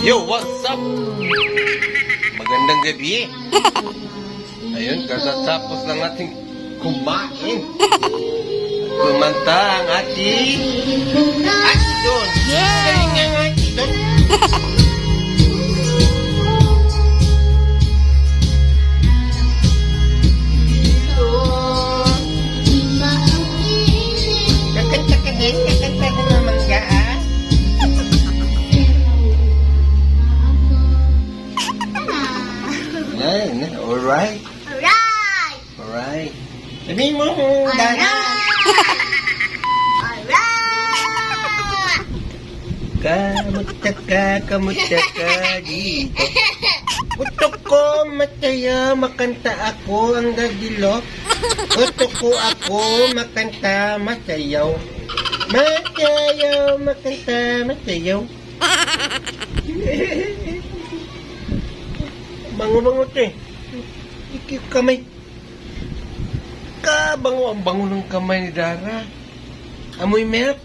Yo, what's up? Magandang gabi. Ayun, katatapos lang ating kumain. Kumanta ang ating Atidon. Kaya nga ang Atidon. Kakanta ka din, kakanta ko naman ka, ha? Alright. Alright. Sabihin mo, Dana. Kamusta ka dito? Utok ko, mataya, makanta ako ang gagilok. Utok ko ako, makanta, masayaw. Masayaw, makanta, masayaw. Bango-bango ito eh. Ikip kamay. Kabango ang bango ng kamay ni Dara. Amoy milk.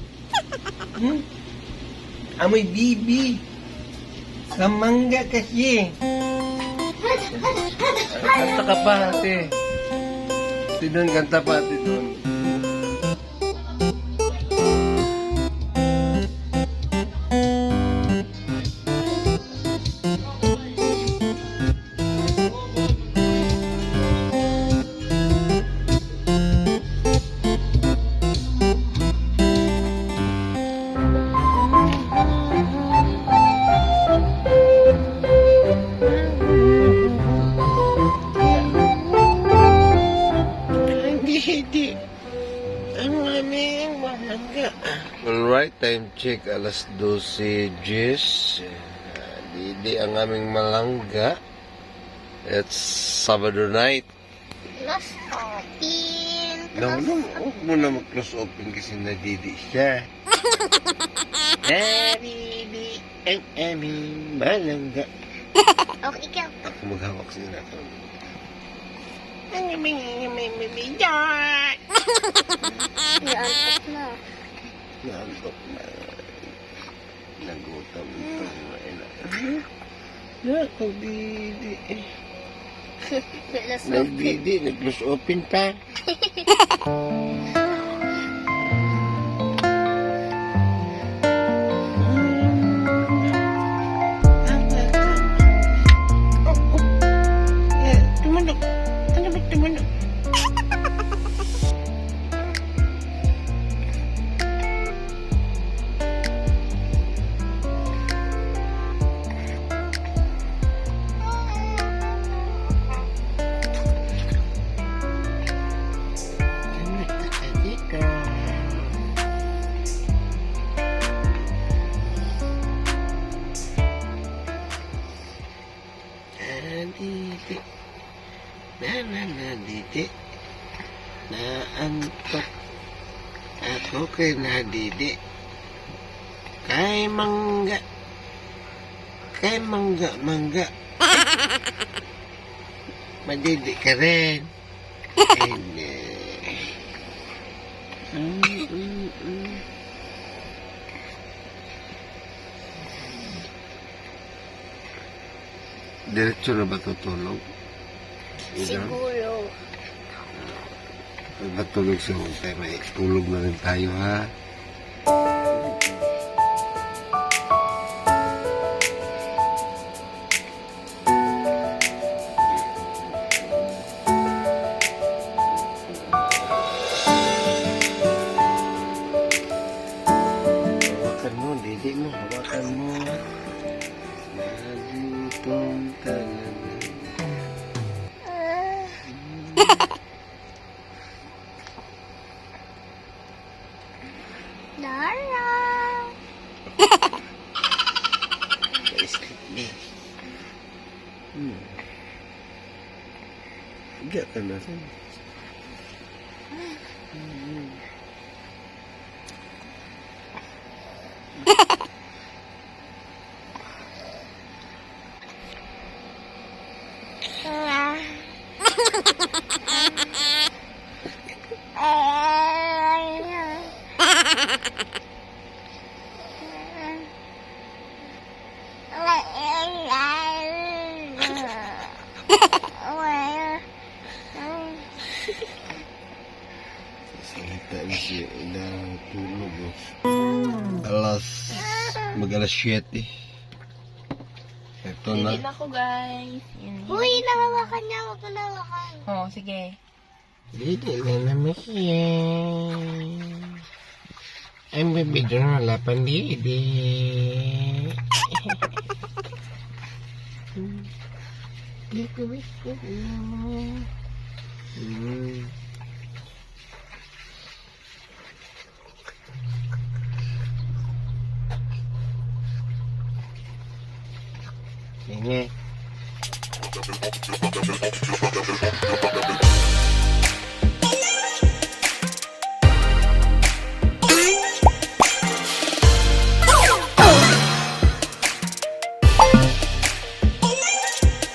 Amoy bibi. Kamangga kasi. Kanta ka pa ate. Tidon, kanta pa ate doon. Alright, time check, alas 12:10. Didi ang aming malangga. It's Sabado night. Close open. Huwag mo na mag-close open kasi nadidi siya. Nadidi ang aming malangga. Okay, ikaw. Ako maghawak sa nato. Naantok na. Naantok na. Nagutom itong Nagdidi. Nagdidi. Nag-close open pa. Tumanok. Ano ba tumanok? Didi. Didi. Naantok. Ako kay nadidi. Kay mangga. Kay mangga. Madidi ka rin. Hindi. Diretso na ba tutulog? Siguro. Pag matulog siya, may tulog na rin tayo, ha? Hawakan mo, didi mo, hawakan mo. Nagutong talaga. Dara. Sleep na. Higa ka na rin. Tulog oh. Mag-alas 7. Ito na. Hindi na ako, guys. Yan. Uy, nahawakan niya. Huwag mo nahawakan. Oh, sige. Hindi na naman siya. Ang bibidyo na wala pandidi. Ini.